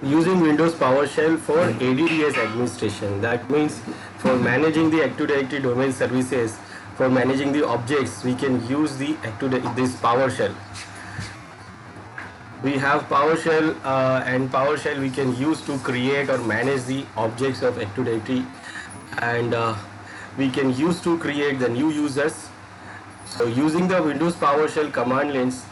using Windows PowerShell for ADDS administration. That means for managing the Active Directory domain services, for managing the objects, we can use this PowerShell. We have PowerShell, and PowerShell we can use to create or manage the objects of Active Directory, and we can use to create the new users. So using the Windows PowerShell command lines,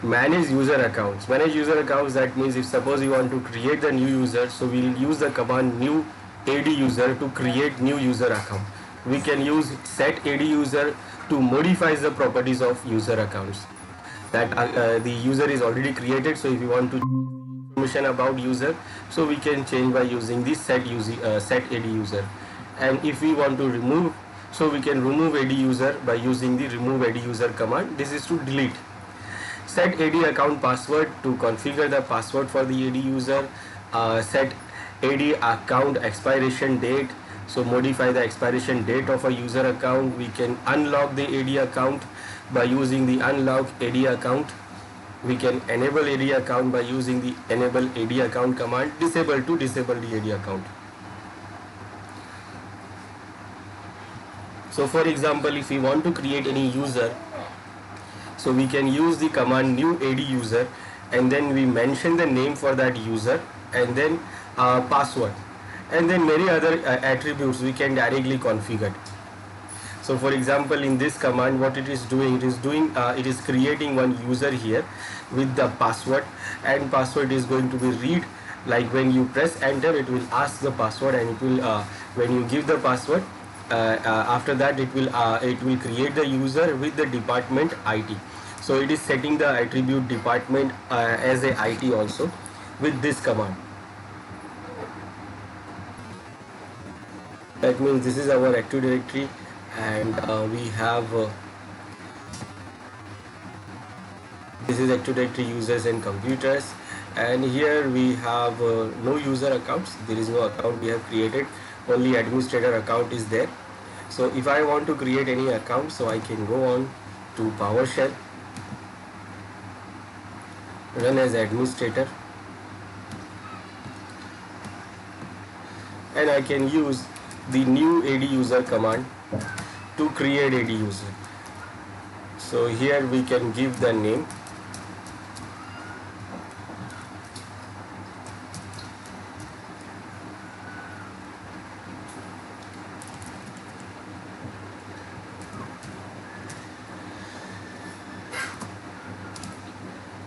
manage user accounts. Manage user accounts, that means if suppose you want to create the new user, so we'll use the command new AD user to create new user account. We can use set AD user to modify the properties of user accounts that the user is already created. So if you want to information about user, so we can change by using the set AD user. And if we want to remove, so we can remove AD user by using the remove AD user command. This is to delete. Set AD account password to configure the password for the AD user. Set AD account expiration date, so modify the expiration date of a user account. We can unlock the AD account by using the unlock AD account. We can enable AD account by using the enable AD account command. Disable to disable the AD account. So for example, if we want to create any user, so we can use the command new AD user, and then we mention the name for that user, and then password, and then many other attributes we can directly configure. So for example, in this command, what it is doing, it is creating one user here with the password, and password is going to be read. Like when you press enter, it will ask the password, and it will when you give the password, after that it will create the user with the department IT. So it is setting the attribute department as a IT also with this command. That means this is our Active Directory, and we have this is Active Directory users and computers, and here we have no user accounts. There is no account we have created, only administrator account is there. So if I want to create any account, so I can go on to PowerShell, run as administrator, and I can use the new AD user command to create AD user. So here we can give the name,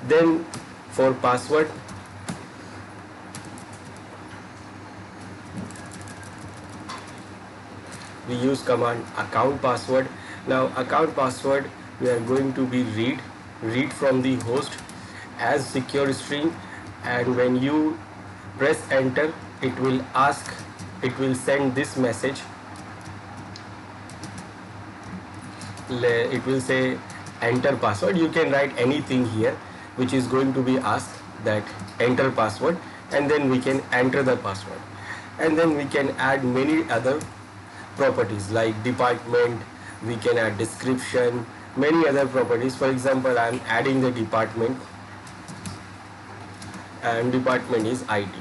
then for password, we use command account password. Now account password we are going to be read from the host as secure string, and when you press enter, it will send this message. It will say enter password. You can write anything here which is going to be asked, that enter password, and then we can enter the password, and then we can add many other properties like department, we can add description, many other properties. For example, I am adding the department, and department is IT.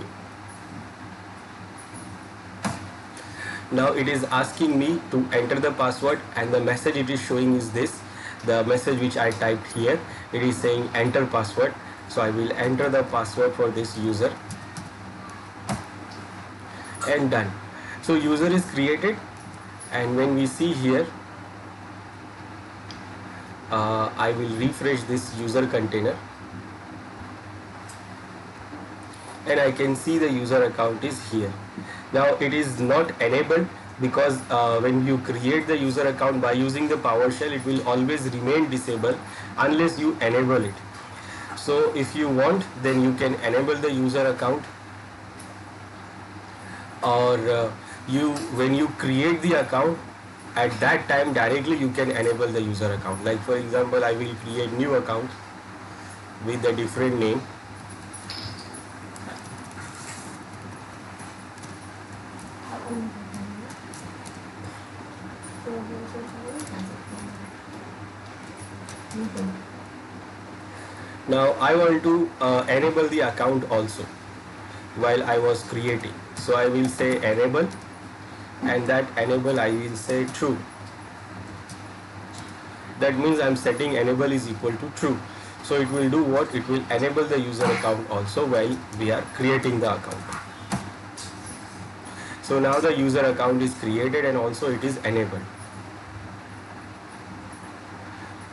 Now it is asking me to enter the password, and the message it is showing is this, the message which I typed here. It is saying enter password. So I will enter the password for this user, and done. So user is created, and when we see here, I will refresh this user container, and I can see the user account is here. Now it is not enabled because when you create the user account by using the PowerShell, it will always remain disabled unless you enable it. So if you want, then you can enable the user account, or when you create the account, at that time directly you can enable the user account. Like for example, I will create new account with a different name. Now I want to enable the account also. while I was creating. So I will say enable, and that enable I will say true. That means I'm setting enable is equal to true. So it will do what? It will enable the user account also while we are creating the account. So now the user account is created and also it is enabled.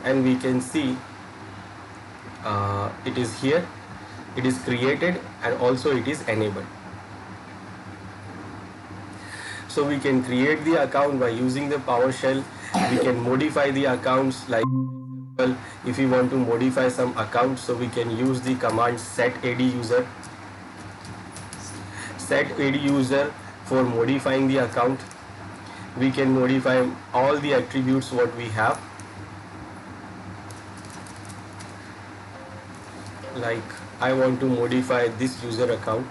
And we can see it is here, it is created and also it is enabled. So we can create the account by using the PowerShell. We can modify the accounts, like if we want to modify some accounts, so we can use the command set AD user. Set AD user for modifying the account. We can modify all the attributes what we have. Like I want to modify this user account.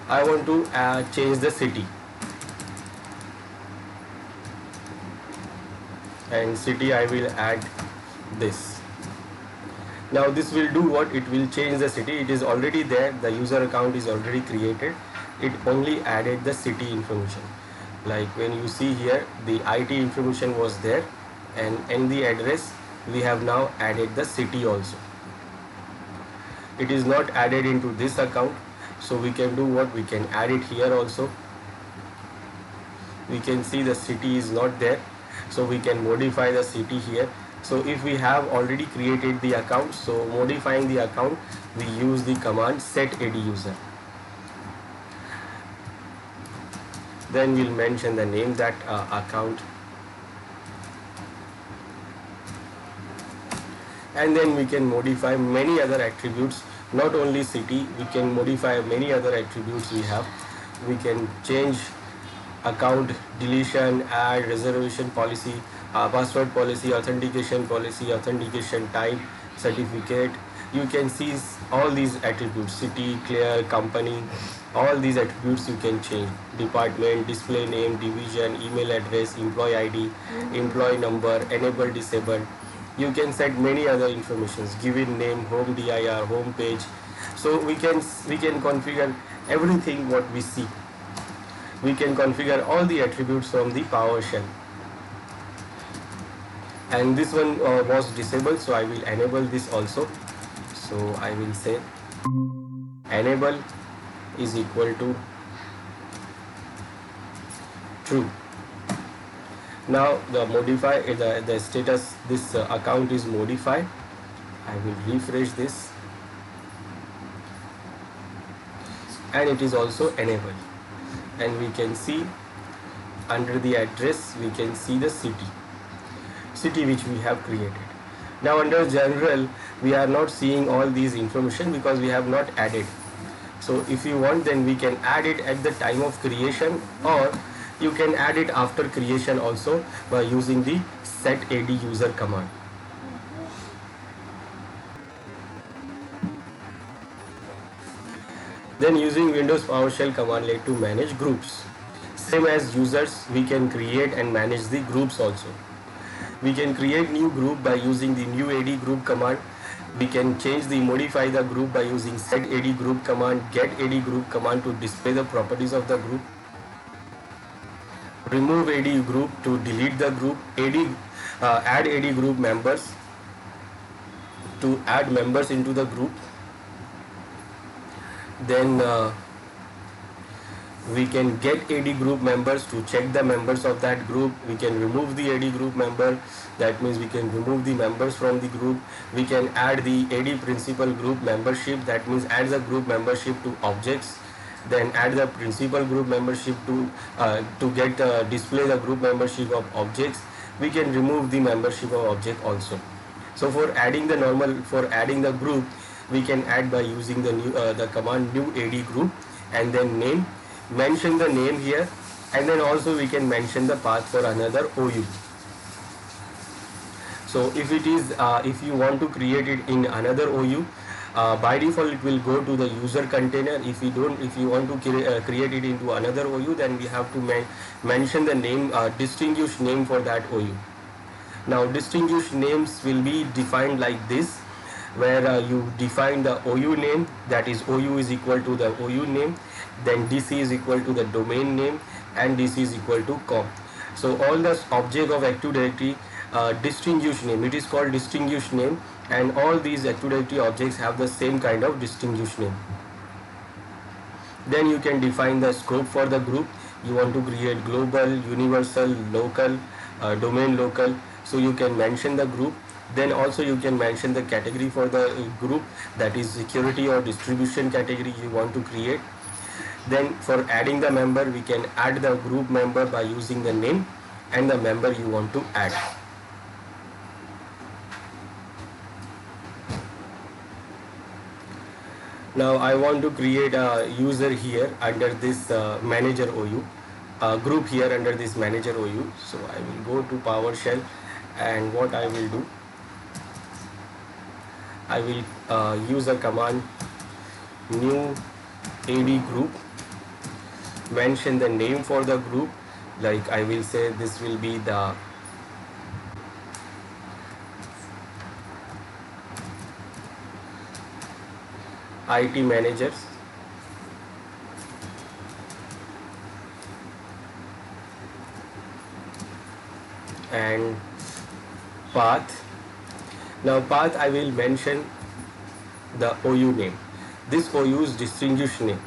I want to change the city, and city I will add this. Now this will do what? It will change the city. It is already there, the user account is already created. It only added the city information. Like when you see here, the IT information was there, and in the address we have now added the city also. It is not added into this account, so we can do what? We can add it here also. We can see the city is not there, so we can modify the city here. So if we have already created the account, so modifying the account, we use the command set AD user. Then we'll mention the name that account, and then we can modify many other attributes. Not only city, we can modify many other attributes we have. We can change account, deletion, add, reservation policy, password policy, authentication type, certificate. You can see all these attributes: city, clear, company. All these attributes you can change. Department, display name, division, email address, employee ID, employee number, enable, disable. You can set many other informations: given name, home dir, home page. So we can configure everything what we see. We can configure all the attributes from the PowerShell. And this one was disabled, so I will enable this also. So I will say enable is equal to true. Now the modify the status, this account is modified. I will refresh this, and it is also enabled. And we can see under the address we can see the city which we have created. Now under general we are not seeing all these information because we have not added. So if you want, then we can add it at the time of creation, or you can add it after creation also by using the set AD user command. Then using Windows PowerShell commandlet to manage groups. Same as users, we can create and manage the groups also. We can create new group by using the new AD group command. We can modify the group by using set AD group command, get AD group command to display the properties of the group. Remove AD group to delete the group. Add AD group members to add members into the group. Then we can get AD group members to check the members of that group. We can remove the AD group member. That means we can remove the members from the group. We can add the AD principal group membership. That means add the group membership to objects. Then add the principal group membership to display the group membership of objects. We can remove the membership of object also. So for adding the group, we can add by using the command new AD group, and then name. Mention the name here, and then also we can mention the path for another OU. So if you want to create it in another OU, by default it will go to the user container. If you want to create it into another OU, then we have to mention the name, distinguished name for that OU. Now distinguished names will be defined like this, where you define the OU name, that is OU is equal to the OU name, then DC is equal to the domain name, and DC is equal to com. So all the object of Active Directory distinguished name, it is called distinguished name, and all these Active Directory objects have the same kind of distinguished name. Then you can define the scope for the group. You want to create global, universal, local, domain local, so you can mention the group. Then also you can mention the category for the group, that is security or distribution category you want to create. Then for adding the member, we can add the group member by using the name and the member you want to add. Now I want to create a user here under this manager OU, group here under this manager OU. So I will go to PowerShell, and what I will do, I will use a command new AD group, mention the name for the group, like I will say this will be the IT managers, and path. Now path, I will mention the OU name. This OU is distinguished name.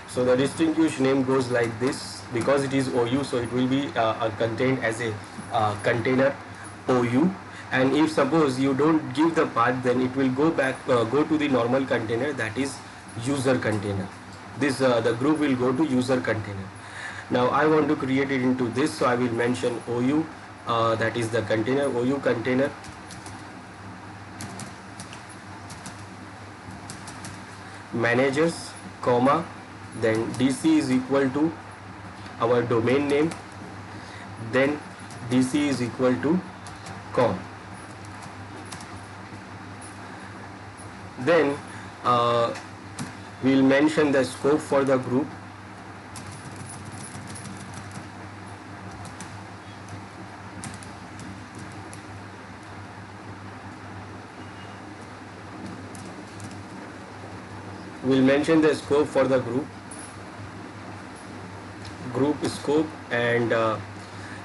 So the distinguished name goes like this, because it is OU, so it will be contained as a container OU. And if suppose you don't give the path, then it will go to the normal container, that is user container. This the group will go to user container. Now I want to create it into this, so I will mention OU, that is the container, OU container, managers, comma, then DC is equal to our domain name, then DC is equal to com. Then we'll mention the scope for the group. We'll mention the scope for the group scope, and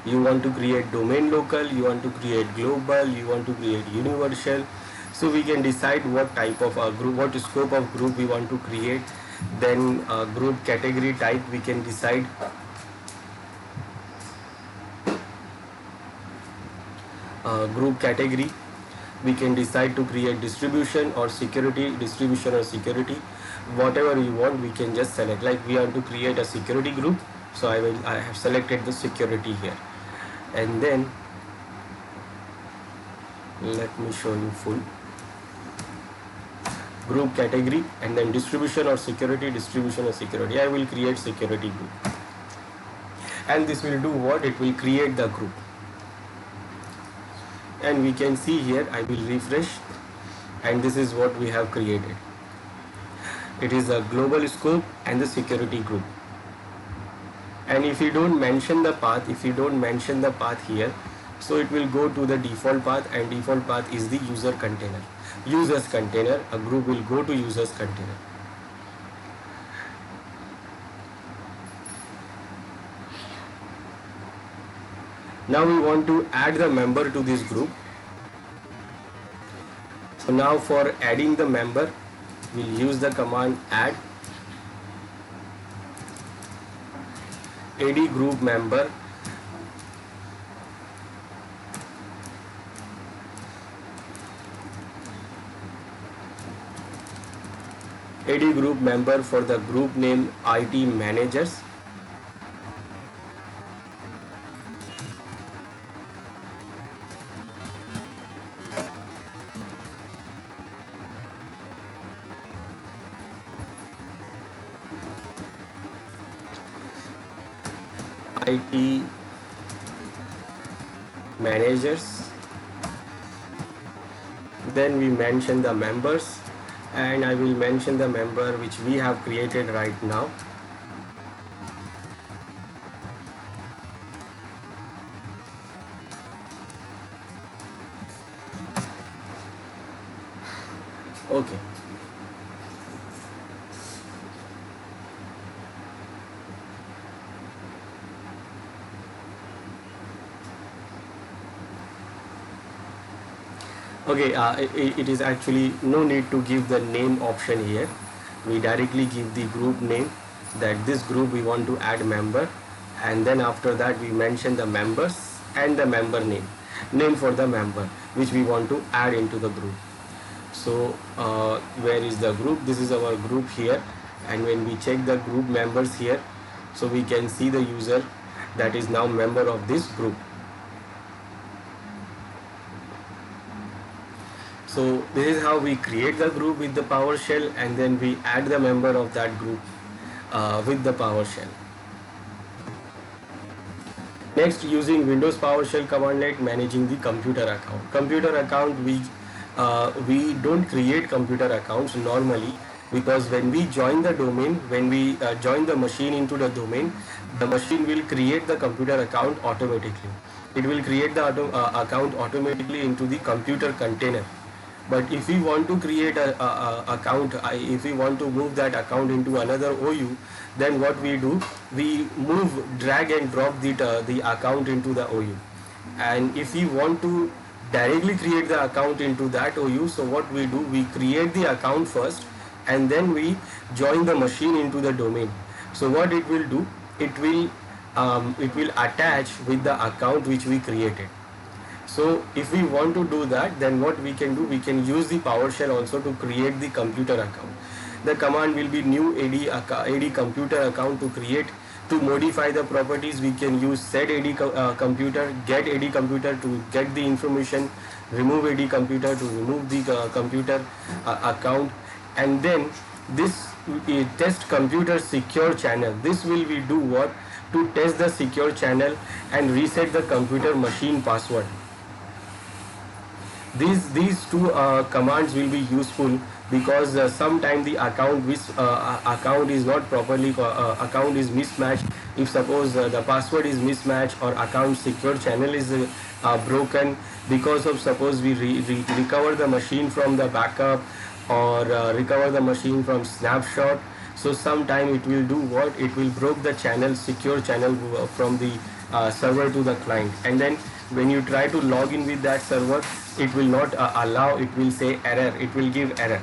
you want to create domain local, you want to create global, you want to create universal. So we can decide what type of group, what scope of group we want to create. Then group category type we can decide. Group category we can decide to create distribution or security, whatever you want we can just select. Like we want to create a security group, so I have selected the security here, and then let me show you full group category, and then distribution or security. I will create security group, and this will do what? It will create the group. And we can see here, I will refresh, and this is what we have created. It is a global scope and the security group. And if you don't mention the path, here, so it will go to the default path, and default path is the user container, users container. A group will go to users container. Now we want to add the member to this group. So now for adding the member, we'll use the command add AD group member, for the group name IT managers. IT managers. Then we mention the members, and I will mention the member which we have created right now. Okay. Okay, it is actually no need to give the name option here. We directly give the group name, that this group we want to add member, and then after that we mention the members and the member name for the member which we want to add into the group. So where is the group? This is our group here, and when we check the group members here, so we can see the user that is now member of this group. So this is how we create the group with the PowerShell, and then we add the member of that group with the PowerShell. Next, using Windows PowerShell commandlet, managing the computer account. Computer account, we don't create computer accounts normally, because when we join the domain, when we join the machine into the domain, the machine will create the computer account automatically. It will create the account automatically into the computer container. But if we want to create a account, if we want to move that account into another OU, then what we do, we drag and drop the account into the OU. And if we want to directly create the account into that OU, so what we do, we create the account first, and then we join the machine into the domain. So what it will do, it will attach with the account which we created. So if we want to do that, then what we can do, we can use the PowerShell also to create the computer account. The command will be new AD computer account to modify the properties. We can use set AD computer, get AD computer to get the information, remove AD computer to remove the computer account, and then this test computer secure channel. This will we do what? To test the secure channel and reset the computer machine password. These two commands will be useful, because sometimes the account is not properly account is mismatched. If suppose the password is mismatched, or account secure channel is broken, because of suppose we recover the machine from the backup, or recover the machine from snapshot, so sometime it will do what? It will broke the channel, secure channel from the server to the client, and then when you try to log in with that server, it will not allow, it will say error, it will give error.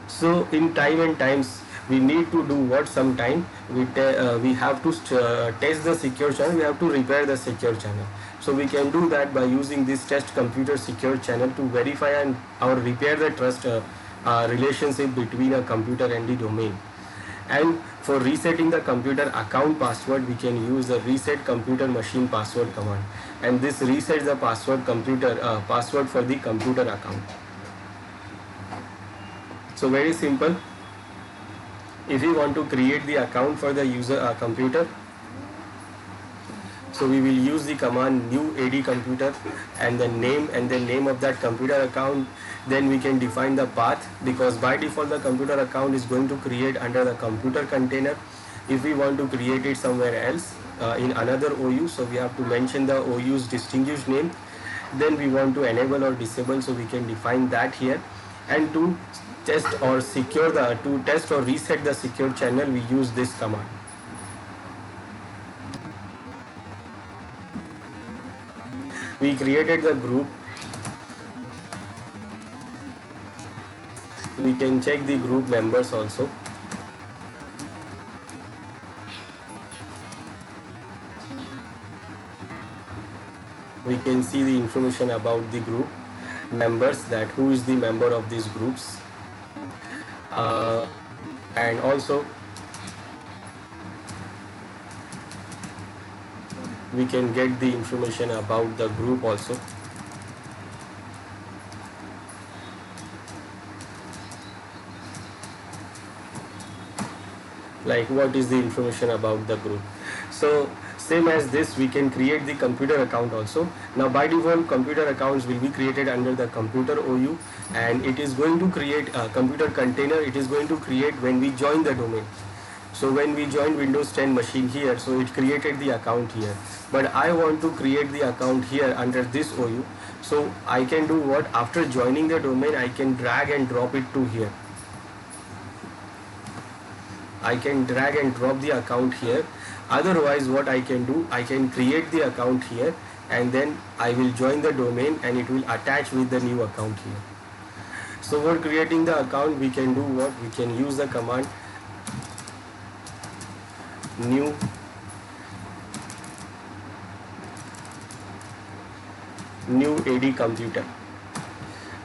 So in time and times, we need to do what? Sometime we have to test the secure channel, we have to repair the secure channel. So we can do that by using this test computer secure channel to verify and or repair the trust relationship between a computer and the domain. And for resetting the computer account password, we can use the reset computer machine password command, and this resets the password for the computer account. So very simple. If we want to create the account for the user computer, so we will use the command new AD computer and the name of that computer account. Then we can define the path, because by default the computer account is going to create under the computer container. If we want to create it somewhere else in another OU, so we have to mention the OU's distinguished name. Then we want to enable or disable, so we can define that here. And to test or reset the secure channel, we use this command. We created the group. We can check the group members also. We can see the information about the group members, that who is the member of these groups, and also we can get the information about the group also. Like what is the information about the group. So same as this, we can create the computer account also. Now by default, computer accounts will be created under the computer OU, and it is going to create a computer container. It is going to create when we join the domain. So when we joined Windows 10 machine here, so it created the account here. But I want to create the account here under this OU. So I can do what? After joining the domain, I can drag and drop it to here. I can drag and drop the account here. Otherwise, what I can do, I can create the account here and then I will join the domain and it will attach with the new account here. So for creating the account, we can do what? We can use the command new AD computer.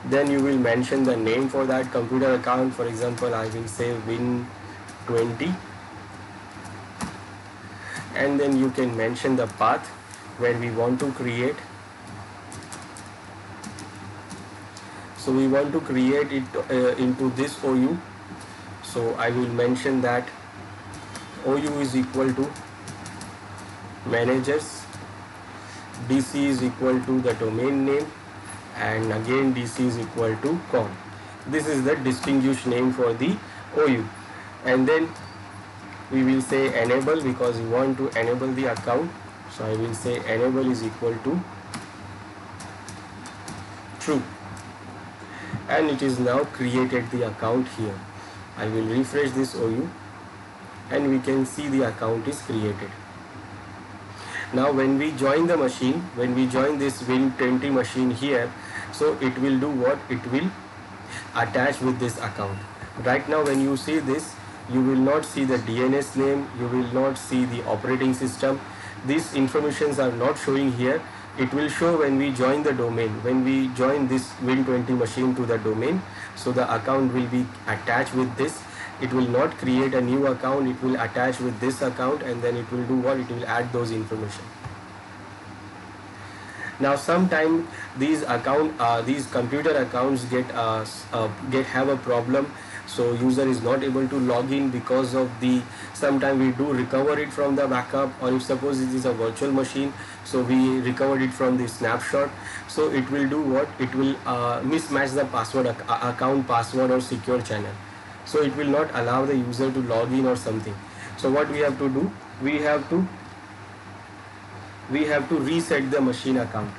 Then you will mention the name for that computer account. For example, I will say Win20, and then you can mention the path where we want to create. So we want to create it into this OU. So I will mention that OU is equal to managers, DC is equal to the domain name, and again DC is equal to com. This is the distinguished name for the OU. And then we will say enable because we want to enable the account. So I will say enable is equal to true. And it is now created the account here. I will refresh this OU and we can see the account is created. Now when we join the machine, when we join this Win20 machine here, so it will do what? It will attach with this account. Right now when you see this, you will not see the DNS name, you will not see the operating system. These informations are not showing here. It will show when we join the domain, when we join this Win20 machine to the domain. So the account will be attached with this. It will not create a new account, it will attach with this account and then it will do what? It will add those information. Now sometime these computer accounts have a problem. So user is not able to log in because of the, sometime we do recover it from the backup, or if suppose it is a virtual machine, so we recovered it from the snapshot. So it will do what? It will mismatch the password, account password or secure channel. So it will not allow the user to log in or something. So what we have to do? We have to reset the machine account.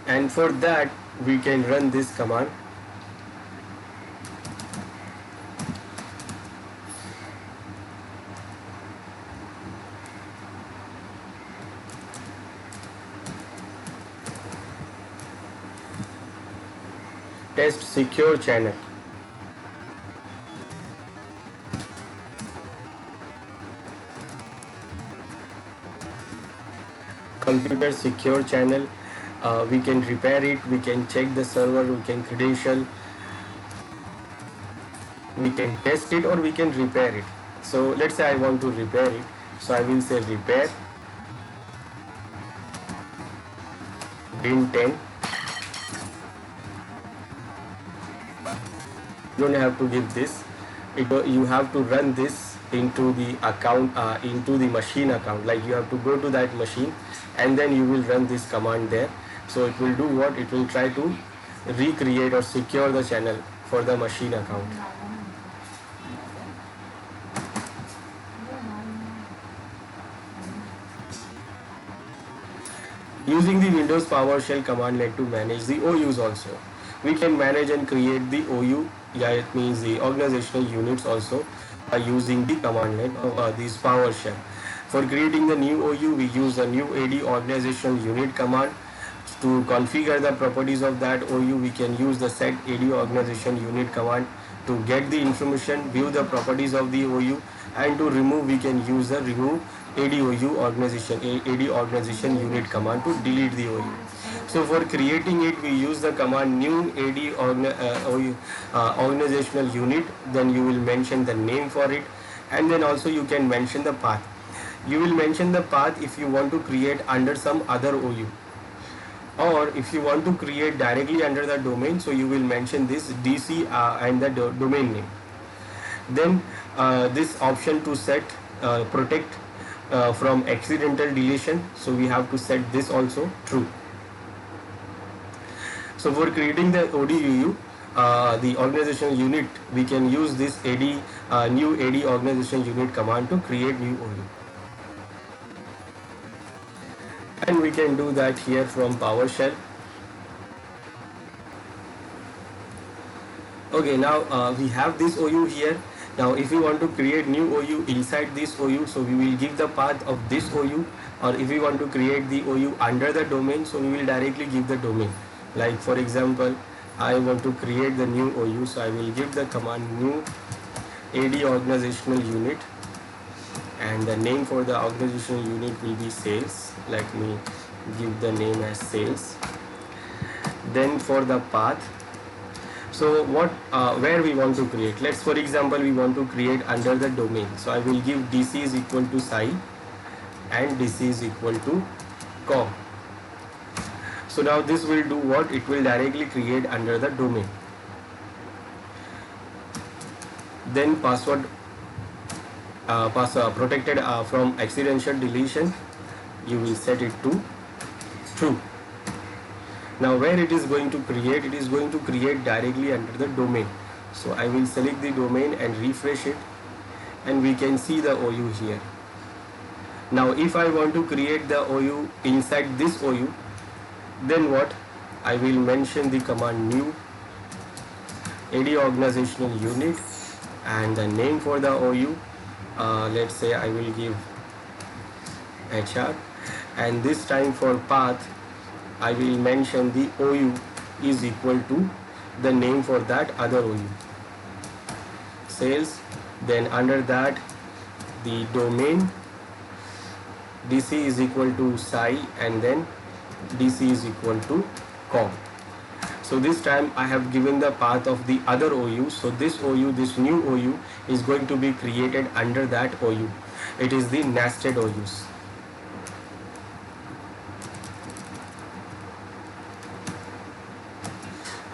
And for that we can run this command. Test secure channel. Computer secure channel. We can repair it, we can check the server, we can credential, we can test it, or we can repair it. So let's say I want to repair it. So I will say repair Win10. You don't have to give this. You have to run this into the account, into the machine account. Like you have to go to that machine and then you will run this command there. So it will do what? It will try to recreate or secure the channel for the machine account. Using the Windows PowerShell commandlet to manage the OUs also. We can manage and create the OU, it means the organizational units also, by using the commandlet of this PowerShell. For creating the new OU, we use the new AD organizational unit command. To configure the properties of that OU, we can use the set AD organization unit command to get the information, view the properties of the OU, and to remove, we can use the remove AD organization unit command to delete the OU. So for creating it, we use the command new AD organizational unit. Then you will mention the name for it, and then also you can mention the path. You will mention the path if you want to create under some other OU, or if you want to create directly under the domain, so you will mention this DC and the domain name. Then this option to set protect from accidental deletion, so we have to set this also true. So for creating the ODUU, the organizational unit, we can use this new AD organization unit command to create new OU. And we can do that here from PowerShell. Okay, now we have this OU here. Now if we want to create new OU inside this OU, so we will give the path of this OU, or if we want to create the OU under the domain, so we will directly give the domain. Like for example, I want to create the new OU, so I will give the command new AD organizational unit, and the name for the organizational unit will be sales. Let me give the name as sales. Then for the path, so what where we want to create, let's for example we want to create under the domain, so I will give DC is equal to psi and DC is equal to com. So now this will do what? It will directly create under the domain. Then password protected from accidental deletion, you will set it to true. Now where it is going to create? It is going to create directly under the domain. So I will select the domain and refresh it, and we can see the OU here. Now if I want to create the OU inside this OU, then what? I will mention the command new AD organizational unit, and the name for the OU, let's say I will give HR, and this time for path I will mention the OU is equal to the name for that other OU, sales. Then under that the domain DC is equal to psi, and then DC is equal to com. So this time I have given the path of the other OU. So this OU, this new OU is going to be created under that OU. It is the nested OUs.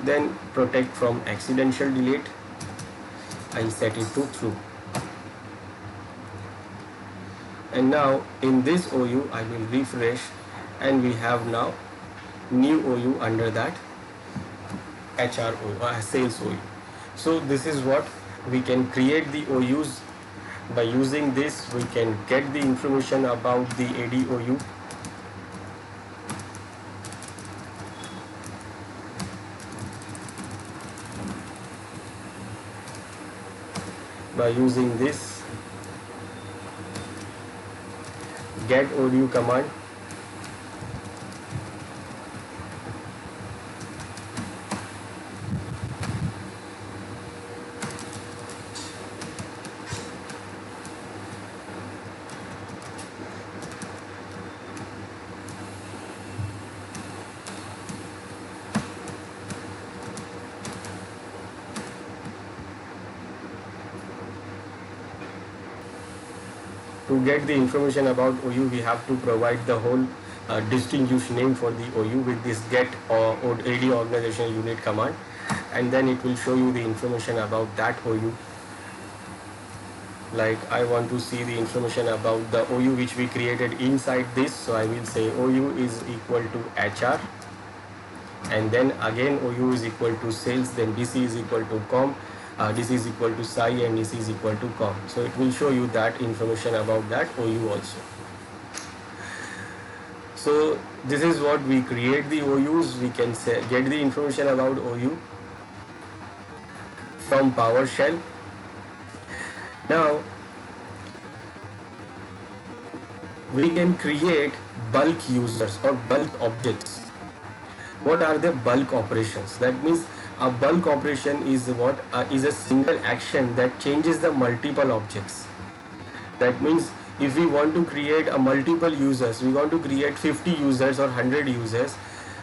Then protect from accidental delete, I'll set it to true. And now in this OU I will refresh, and we have now new OU under that HR sales OU. So this is what we can create the OUs. By using this we can get the information about the AD OU. By using this get OU command, to get the information about OU, we have to provide the whole distinguished name for the OU with this get or AD organizational unit command, and then it will show you the information about that OU. Like I want to see the information about the OU which we created inside this, so I will say OU is equal to HR, and then again OU is equal to sales, then DC is equal to com, DC is equal to psi, and DC is equal to com. So it will show you that information about that OU also. So this is what we create the OUs. We can get the information about OU from PowerShell. Now we can create bulk users or bulk objects. What are the bulk operations? That means a bulk operation is what is a single action that changes the multiple objects. That means if we want to create a multiple users, we want to create 50 users or 100 users,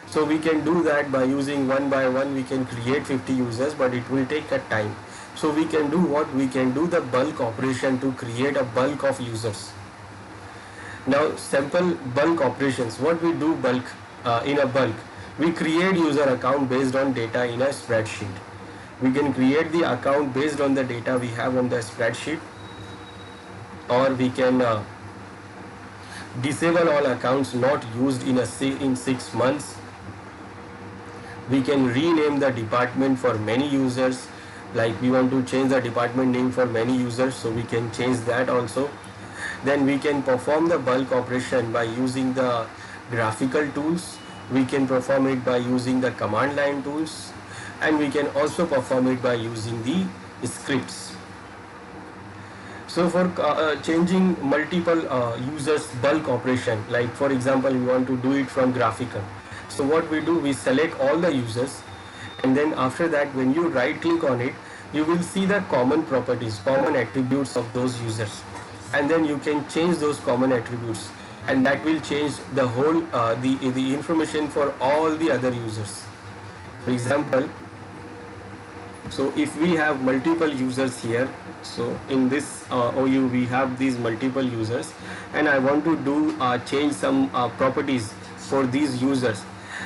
so we can do that by using one by one. We can create 50 users, but it will take a time. So we can do what? We can do the bulk operation to create a bulk of users. Now simple bulk operations, what we do bulk in a bulk, we create user account based on data in a spreadsheet. We can create the account based on the data we have on the spreadsheet, or we can disable all accounts not used in 6 months, We can rename the department for many users, like we want to change the department name for many users, so we can change that also. Then we can perform the bulk operation by using the graphical tools. We can perform it by using the command line tools, and we can also perform it by using the scripts. So for changing multiple users bulk operation, like for example we want to do it from graphical. So what we do, we select all the users, and then after that when you right click on it, you will see the common properties, common attributes of those users, and then you can change those common attributes, and that will change the whole the information for all the other users. For example, so if we have multiple users here, so in this OU we have these multiple users, and I want to do change some properties for these users.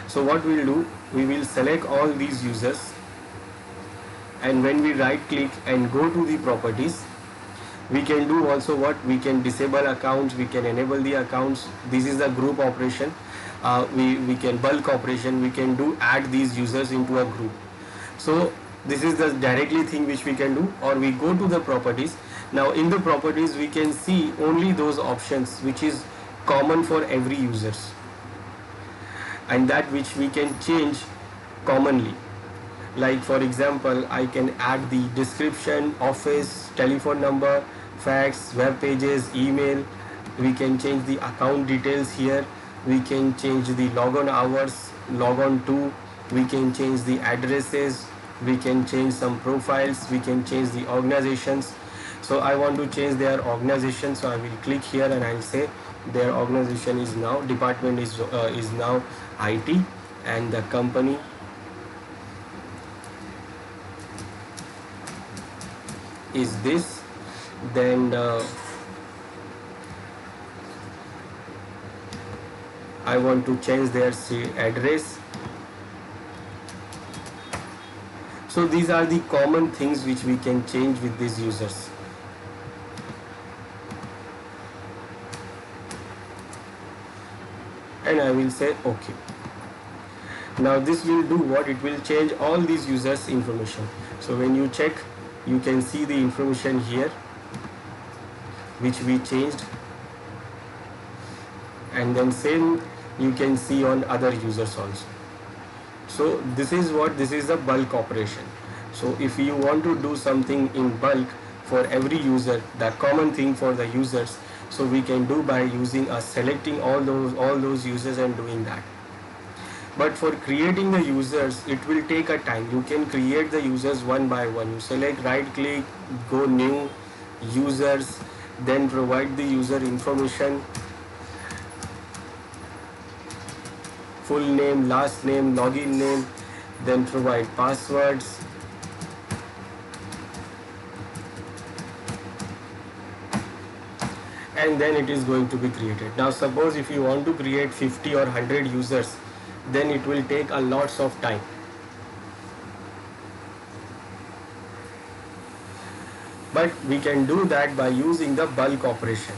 So what we'll do, we will select all these users, and when we right click and go to the properties, we can do also what, we can disable accounts, we can enable the accounts. This is the group operation. We can bulk operation, we can do add these users into a group. So this is the directly thing which we can do. Or we go to the properties. Now in the properties we can see only those options which is common for every users, and that which we can change commonly. Like for example, I can add the description, office, telephone number, fax, web pages, email. We can change the account details here. We can change the logon hours, logon to. We can change the addresses. We can change some profiles. We can change the organizations. So I want to change their organization, so I will click here and I'll say their organization is now, department is now IT, and the company is this. Then I want to change their address. So these are the common things which we can change with these users. And I will say OK. Now this will do what? It will change all these users information. So when you check, you can see the information here which we changed, and then same you can see on other users also. So this is what, this is a bulk operation. So if you want to do something in bulk for every user, the common thing for the users, so we can do by using selecting all those users and doing that. But for creating the users, it will take a time. You can create the users one by one. You select, right click, go new, users, then provide the user information, full name, last name, login name, then provide passwords. And then it is going to be created. Now suppose if you want to create 50 or 100 users, then it will take a lots of time. But we can do that by using the bulk operation.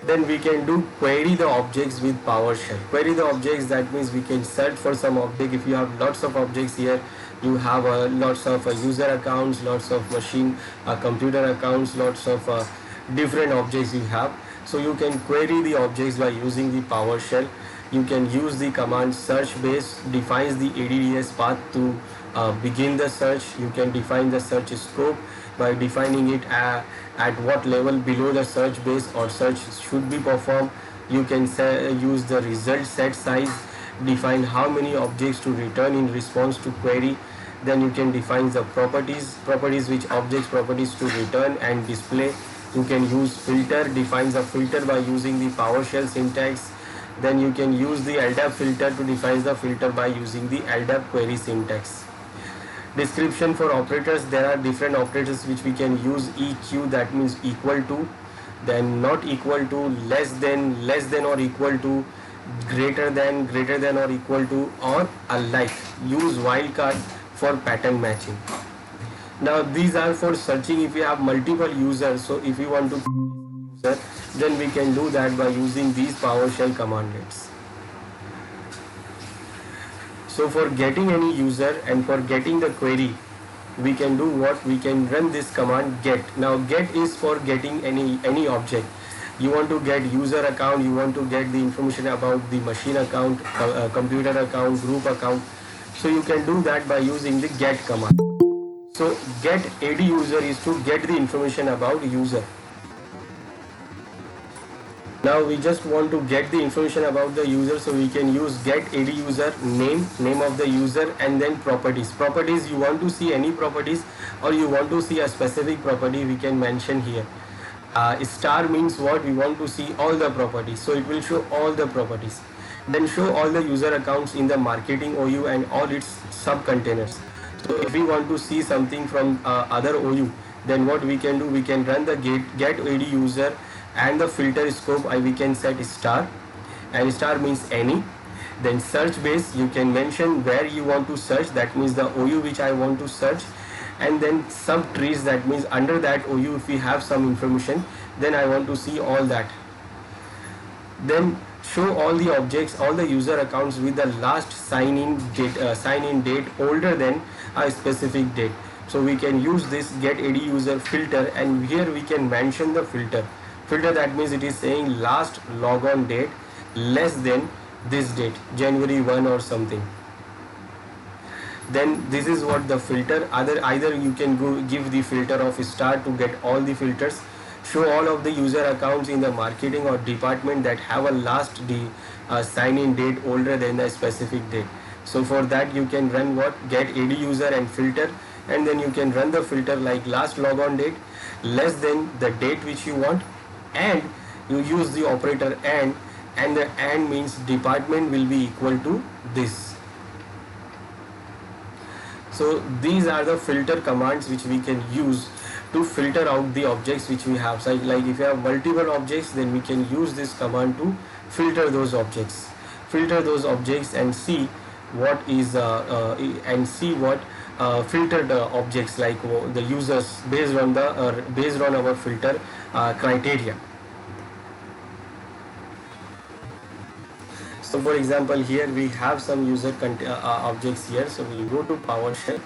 Then we can do query the objects with PowerShell. Query the objects, that means we can search for some object. If you have lots of objects here, you have lots of user accounts, lots of machine computer accounts, lots of different objects you have. So you can query the objects by using the PowerShell. You can use the command search base, defines the ADDS path to begin the search. You can define the search scope by defining it at what level below the search base or search should be performed. You can use the result set size, define how many objects to return in response to query. Then you can define the properties which objects properties to return and display. You can use filter, define the filter by using the PowerShell syntax. Then you can use the LDAP filter to define the filter by using the LDAP query syntax. Description for operators, there are different operators which we can use. EQ, that means equal to, then not equal to, less than or equal to, greater than or equal to, or alike. Use wildcard for pattern matching. Now these are for searching if you have multiple users. So if you want to user, then we can do that by using these PowerShell commandlets. So for getting any user and for getting the query, we can do what? We can run this command get. Now get is for getting any object. You want to get user account, you want to get the information about the machine account, computer account, group account. So you can do that by using the get command. So get AD user is to get the information about user. Now we just want to get the information about the user, so we can use get AD user name of the user, and then properties. Properties, you want to see any properties or you want to see a specific property, we can mention here. Star means what? We want to see all the properties, so it will show all the properties. Then show all the user accounts in the marketing OU and all its sub containers. So if we want to see something from other OU, then what we can do? We can run the get AD user, and the filter scope we can set star, and star means any. Then search base, you can mention where you want to search, that means the OU which I want to search. And then sub trees, that means under that OU if we have some information, then I want to see all that. Then show all the objects, all the user accounts with the last sign in date older than a specific date. So we can use this get AD user filter, and here we can mention the filter. That means it is saying last logon date less than this date, January 1 or something. Then this is what the filter. Either you can give the filter of star to get all the filters. Show all of the user accounts in the marketing or department that have a last sign-in date older than a specific date. So for that you can run what? Get AD user and filter, and then you can run the filter like last logon date less than the date which you want, and you use the operator and the and means department will be equal to this. So these are the filter commands which we can use to filter out the objects which we have. So like if you have multiple objects, then we can use this command to filter those objects. Filter those objects and see what is filtered objects, like the users based on our filter criteria. So for example, here we have some user objects here. So we go to PowerShell,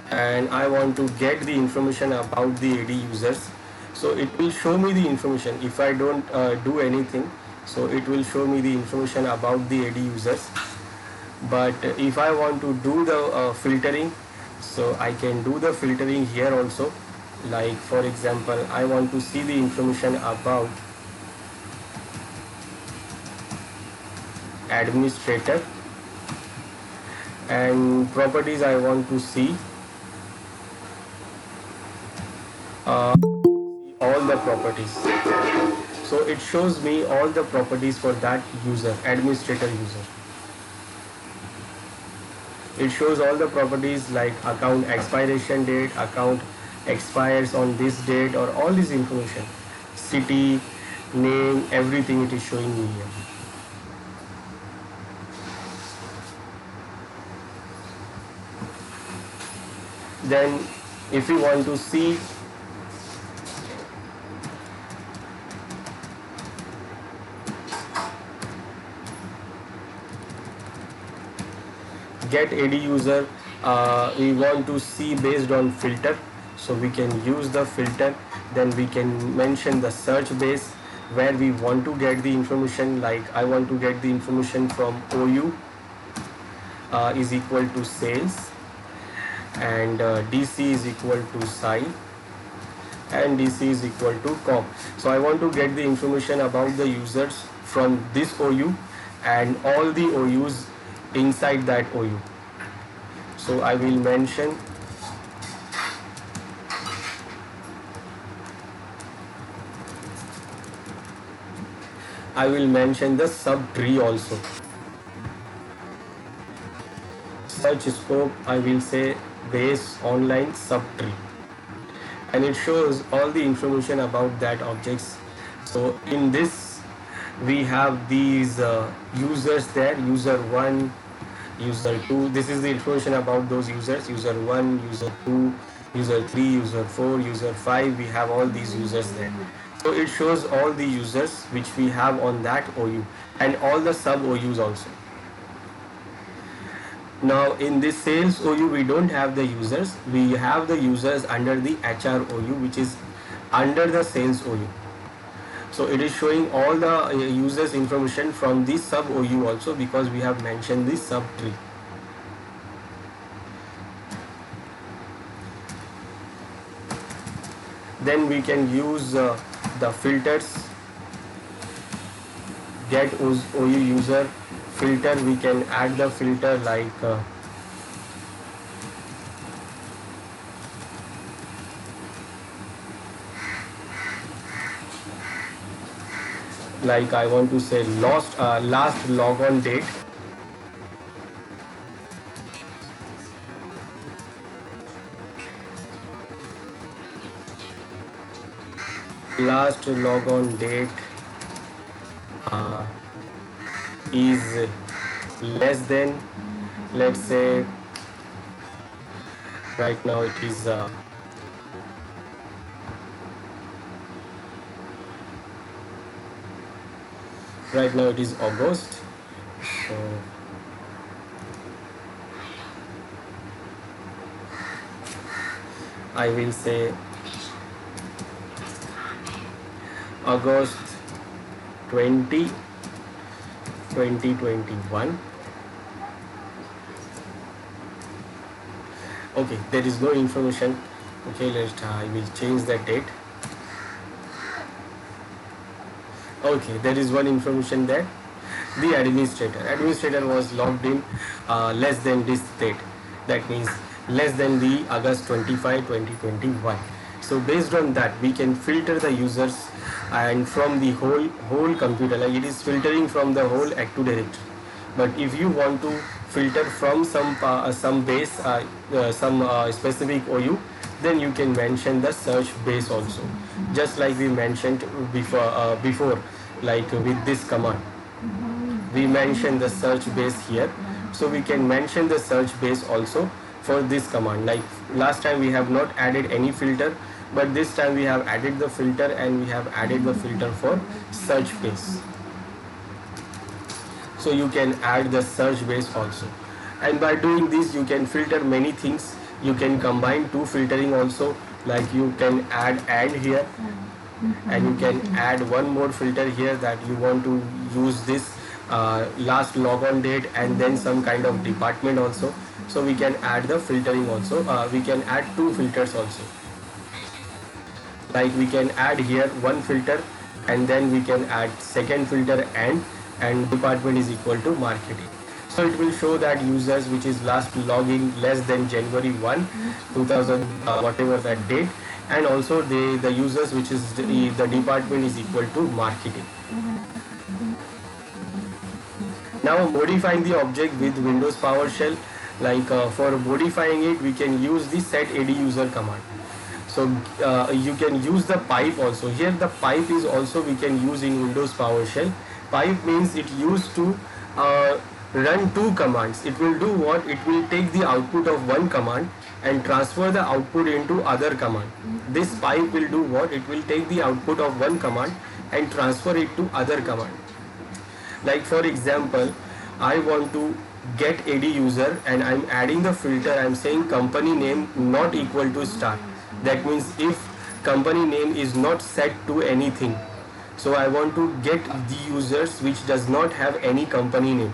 and I want to get the information about the AD users. So it will show me the information if I don't do anything. So it will show me the information about the AD users. But if I want to do the filtering, so I can do the filtering here also. Like for example, I want to see the information about administrator, and properties I want to see all the properties. So it shows me all the properties for that user, administrator user. It shows all the properties like account expiration date, account expires on this date, or all this information, city, name, everything it is showing me here. Then if you want to see get AD user, we want to see based on filter, so we can use the filter. Then we can mention the search base where we want to get the information, like I want to get the information from OU is equal to sales, and DC is equal to Sai, and DC is equal to com. So I want to get the information about the users from this OU and all the OUs inside that OU. So I will mention the subtree also. Search scope, I will say base online subtree, and it shows all the information about that objects. So in this we have these users there, user 1, user 2. This is the information about those users, user 1, user 2, user 3, user 4, user 5. We have all these users there. So it shows all the users which we have on that OU and all the sub OUs also. Now in this sales OU we don't have the users, we have the users under the HR OU which is under the sales OU. So it is showing all the users information from this sub OU also because we have mentioned this sub tree. Then we can use the filters, get OU user filter. We can add the filter like I want to say last logon date. Last logon date is less than, let's say right now it is right now it is August, so I will say August 20, 2021. Okay, there is no information. Okay, I will change the date. Okay, there is one information there. The administrator was logged in less than this date. That means less than the August 25, 2021. So based on that, we can filter the users and from the whole computer, like it is filtering from the whole Active Directory. But if you want to filter from some base, some specific OU, then you can mention the search base also, just like we mentioned before, like with this command. We mentioned the search base here, so we can mention the search base also for this command. Like last time we have not added any filter, but this time we have added the filter and we have added the filter for search base. So you can add the search base also, and by doing this you can filter many things. You can combine two filtering also, like you can add and here, and you can add one more filter here that you want to use this last logon date and then some kind of department also. So we can add the filtering also. We can add two filters also. Like we can add here one filter and then we can add second filter and department is equal to marketing. So it will show that users which is last logging less than January 1, 2000 whatever that date, and also the users which is the department is equal to marketing. Now modifying the object with Windows PowerShell, like for modifying it we can use the set AD user command. So you can use the pipe also. Here the pipe is also we can use in Windows PowerShell. Pipe means it used to run two commands. It will do what? It will take the output of one command and transfer the output into other command. This pipe will do what? It will take the output of one command and transfer it to other command. Like for example, I want to get AD user and I'm adding the filter. I'm saying company name not equal to star. That means if company name is not set to anything, so I want to get the users which does not have any company name.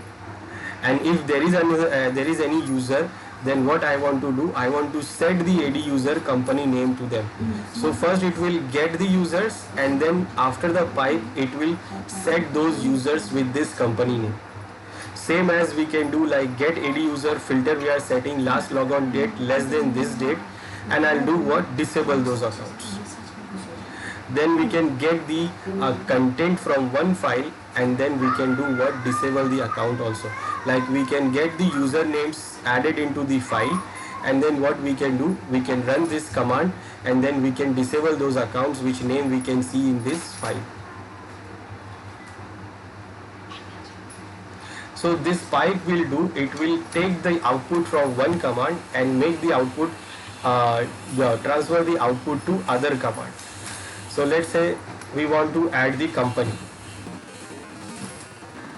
And if there is any user, then what I want to do, I want to set the AD user company name to them. So first it will get the users and then after the pipe it will set those users with this company name. Same as we can do like get AD user filter, we are setting last logon date less than this date, and I'll do what? Disable those accounts. Then we can get the content from one file and then we can do what? Disable the account also. Like we can get the usernames added into the file and then what we can do? We can run this command and then we can disable those accounts which name we can see in this file. So this pipe will do, it will take the output from one command and make the output, transfer the output to other command. So let's say we want to add the company.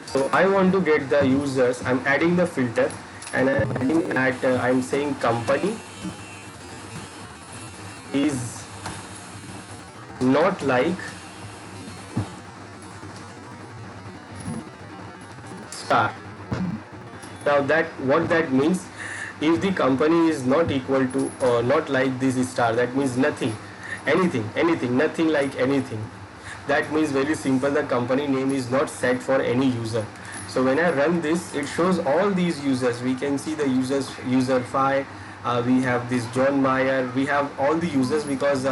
So I want to get the users. I'm adding the filter, and I'm saying company is not like star. Now that what that means, if the company is not equal to or not like this star, that means nothing, anything, nothing like anything. That means very simple, the company name is not set for any user. So when I run this, it shows all these users. We can see the users, user 5, we have this John Mayer, we have all the users because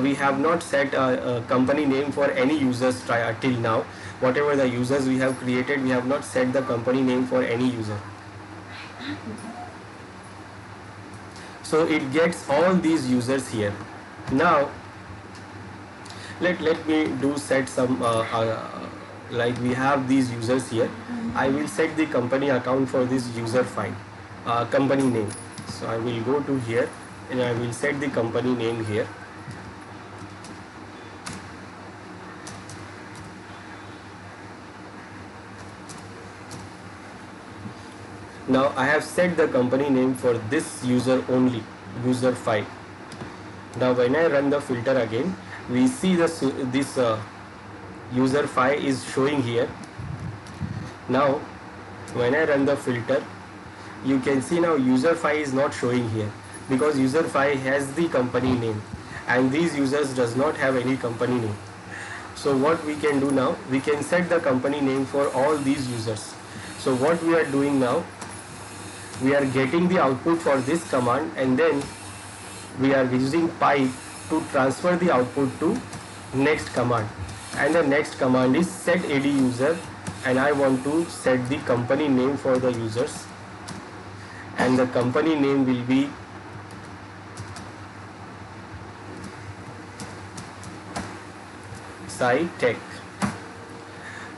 we have not set a company name for any users till now. Whatever the users we have created, we have not set the company name for any user. So it gets all these users here. Now let me do set some like we have these users here. I will set the company account for this user file, company name. So I will go to here and I will set the company name here. Now I have set the company name for this user only, user 5. Now when I run the filter again, we see this user 5 is showing here. Now when I run the filter, you can see now user 5 is not showing here because user 5 has the company name and these users does not have any company name. So what we can do now, we can set the company name for all these users. So what we are doing now, we are getting the output for this command and then we are using pipe to transfer the output to next command, and the next command is set AD user, and I want to set the company name for the users, and the company name will be SciTech.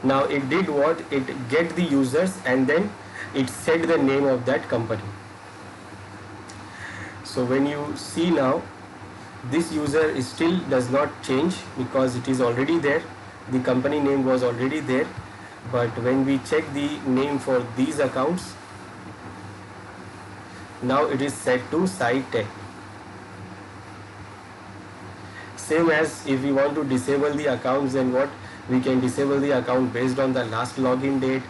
Now it did what? It get the users and then it set the name of that company. So when you see now, this user still does not change because it is already there. The company name was already there. But when we check the name for these accounts, now it is set to SciTech. Same as if we want to disable the accounts, then what? We can disable the account based on the last login date,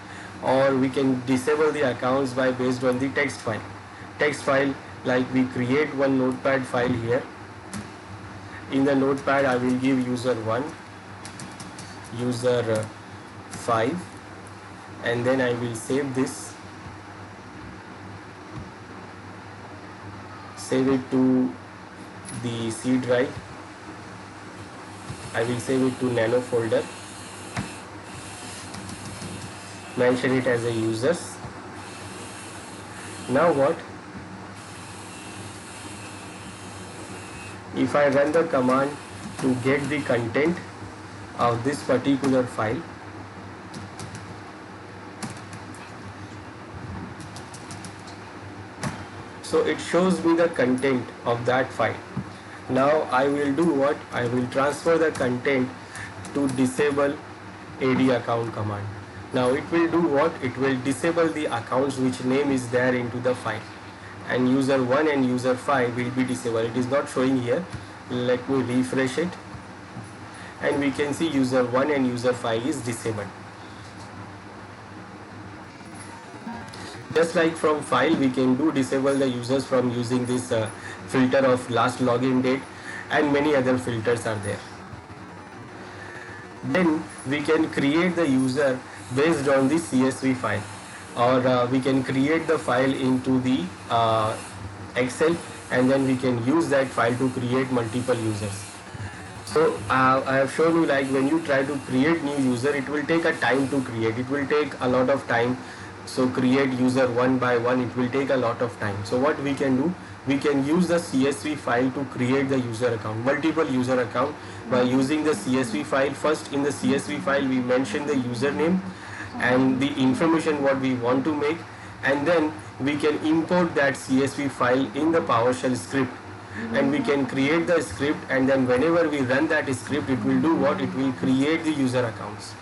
or we can disable the accounts by based on the text file. Text file, like we create one notepad file here. In the notepad I will give user 1, user 5, and then I will save this, save it to the C drive. I will save it to nano folder, mention it as a users. Now what? If I run the command to get the content of this particular file, so it shows me the content of that file. Now I will do what? I will transfer the content to disable AD account command. Now it will do what? It will disable the accounts which name is there into the file, and user 1 and user 5 will be disabled. It is not showing here. Let me refresh it and we can see user 1 and user 5 is disabled. Just like from file, we can do disable the users from using this filter of last login date, and many other filters are there. Then we can create the user based on the CSV file, or we can create the file into the Excel, and then we can use that file to create multiple users. So I have shown you, like when you try to create new user, it will take a time to create. It will take a lot of time. So create user one by one, it will take a lot of time. So what we can do, we can use the CSV file to create the user account, multiple user account, by using the CSV file. First, in the CSV file we mention the username and the information what we want to make, and then we can import that CSV file in the PowerShell script, and we can create the script, and then whenever we run that script, it will do what? It will create the user accounts.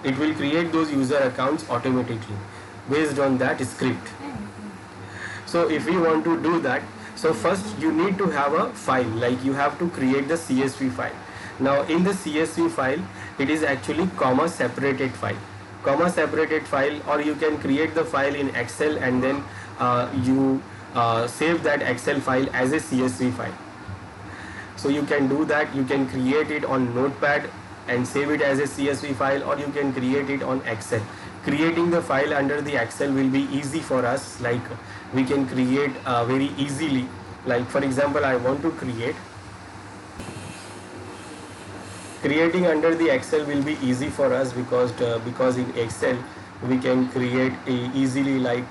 It will create those user accounts automatically based on that script. So if we want to do that, so first you need to have a file, like you have to create the CSV file. Now in the CSV file, it is actually comma separated file. Comma separated file, or you can create the file in Excel, and then you save that Excel file as a CSV file. So you can do that. You can create it on Notepad and save it as a CSV file, or you can create it on Excel. Creating the file under the Excel will be easy for us, like we can create very easily. Like for example, I want to creating under the Excel will be easy for us, because in Excel we can create easily, like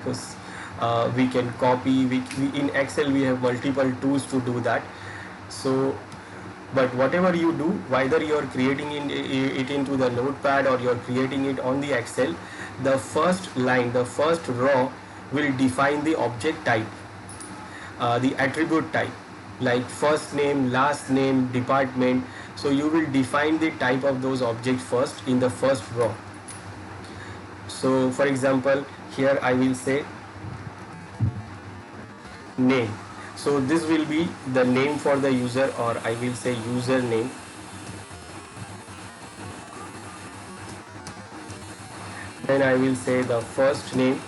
we can copy, in Excel we have multiple tools to do that. So but whatever you do, whether you are creating it into the Notepad or you are creating it on the Excel, the first line, the first row will define the object type, the attribute type, like first name, last name, department. So you will define the type of those objects first in the first row. So for example, here I will say name. So this will be the name for the user, or I will say username. Then I will say the first name.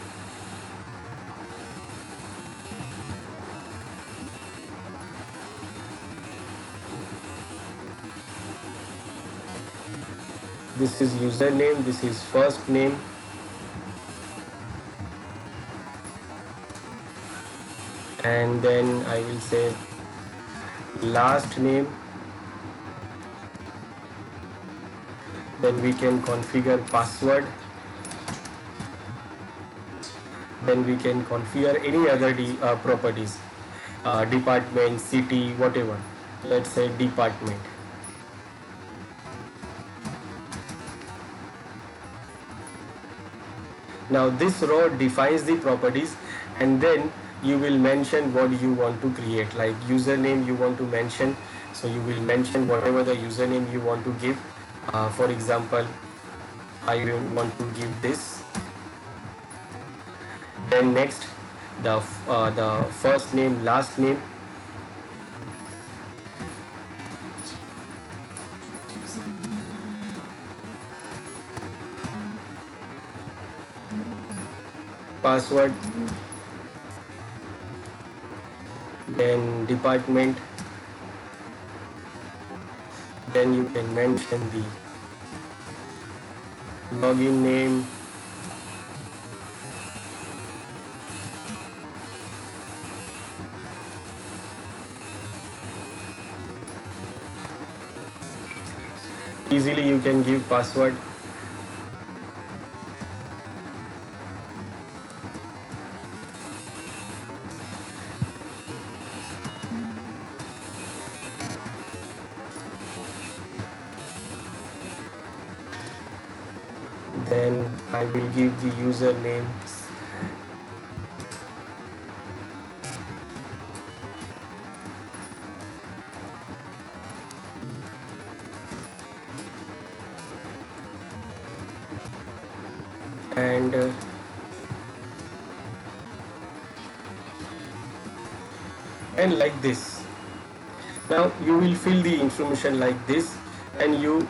This is username, this is first name. And then I will say last name. Then we can configure password. Then we can configure any other properties, department, city, whatever. Let's say department. Now this row defines the properties, and then you will mention what you want to create, like username you want to mention. So you will mention whatever the username you want to give. For example, I will want to give this. Then next, the first name, last name. Password. Then department. Then you can mention the login name. Easily you can give password. Then I will give the username. And like this. Now you will fill the information like this, and you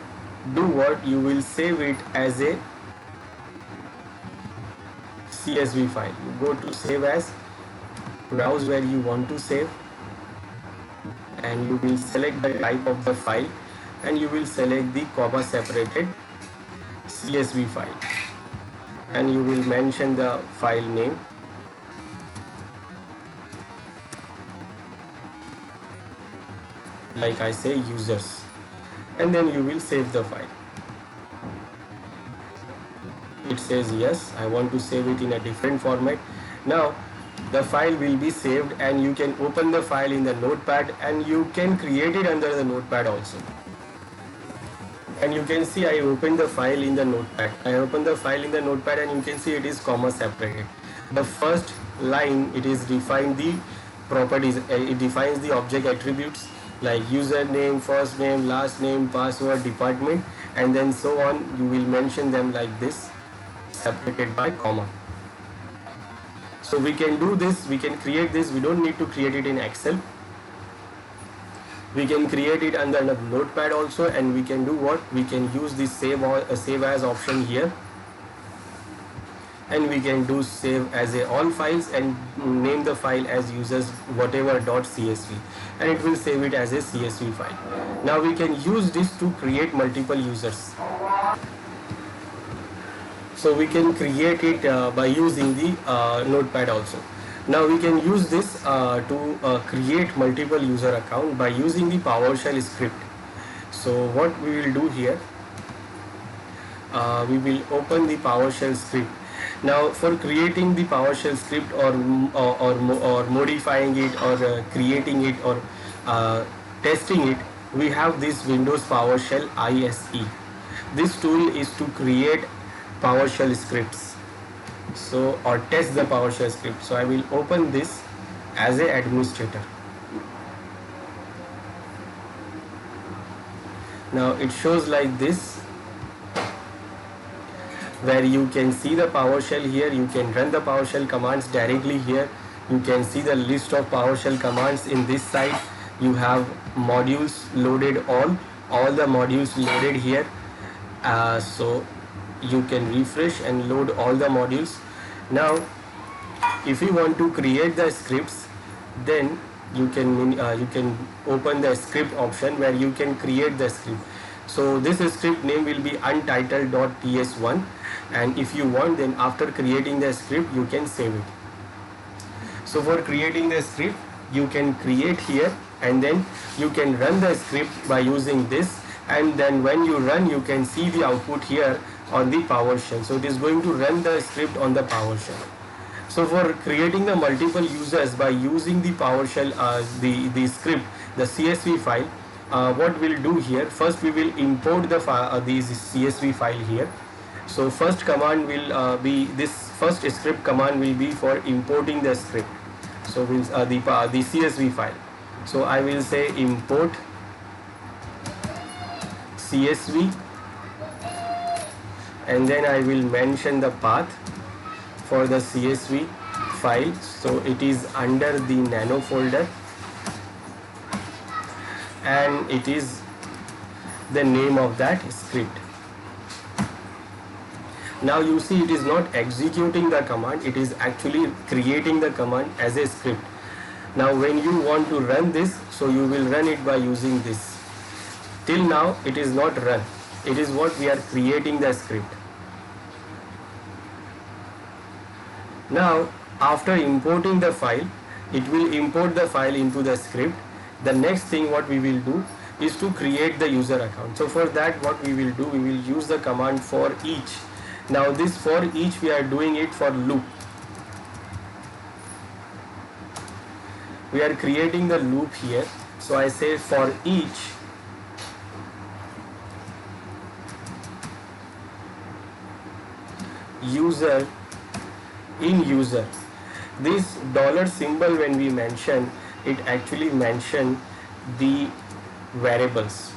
do what? You will save it as a CSV file. You go to save as, browse where you want to save, and you will select the type of the file, and you will select the comma separated CSV file, and you will mention the file name. Like I say users, and then you will save the file. It says yes, I want to save it in a different format. Now the file will be saved, and you can open the file in the Notepad, and you can create it under the Notepad also. And you can see I opened the file in the Notepad. I opened the file in the Notepad, and you can see it is comma separated. The first line, it is defined the properties. It defines the object attributes like username, first name, last name, password, department, and then so on. You will mention them like this, separated by comma. So we can do this, we can create this. We don't need to create it in Excel. We can create it under the notepad also, and we can do what? We can use this save as option here, and we can do save as all files and name the file as users whatever .csv, and it will save it as a CSV file. Now we can use this to create multiple users. So we can create it by using the notepad also. Now we can use this to create multiple user account by using the PowerShell script. So what we will do here, we will open the PowerShell script. Now for creating the PowerShell script or modifying it or creating it or testing it, we have this Windows PowerShell ISE. This tool is to create PowerShell scripts, so or test the PowerShell script. So I will open this as an administrator. Now it shows like this, where you can see the PowerShell here. You can run the PowerShell commands directly here. You can see the list of PowerShell commands in this side. You have modules loaded, all the modules loaded here. So you can refresh and load all the modules. Now if you want to create the scripts, then you can open the script option where you can create the script. So this script name will be untitled.ts1, and if you want, then after creating the script you can save it. So for creating the script, you can create here, and then you can run the script by using this, and then when you run, you can see the output here on the PowerShell. So it is going to run the script on the PowerShell. So for creating the multiple users by using the PowerShell, the script, the CSV file, what we'll do here, first we will import the CSV file here. So first command will be this first script command will be for importing the script. So we'll the CSV file. So I will say import CSV, and then I will mention the path for the CSV file. So it is under the nano folder, and it is the name of that script. Now you see it is not executing the command, it is actually creating the command as a script. Now when you want to run this, so you will run it by using this. Till now it is not run, it is what we are creating the script. Now after importing the file, it will import the file into the script. The next thing what we will do is to create the user account. So for that, what we will do, we will use the command for each. Now this for each, we are doing it for loop. We are creating the loop here. So I say for each user in user. This dollar symbol, when we mention, it actually mention the variables.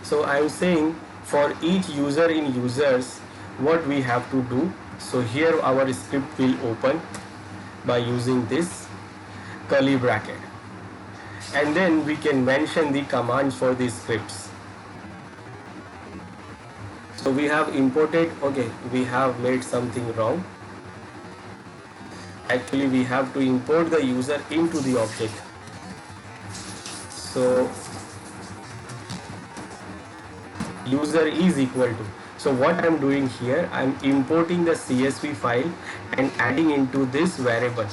So I am saying for each user in users, what we have to do. So here our script will open by using this curly bracket, and then we can mention the commands for these scripts. So we have imported, okay, we have made something wrong. Actually we have to import the user into the object. So user is equal to, so what I am doing here, I am importing the CSV file and adding into this variable,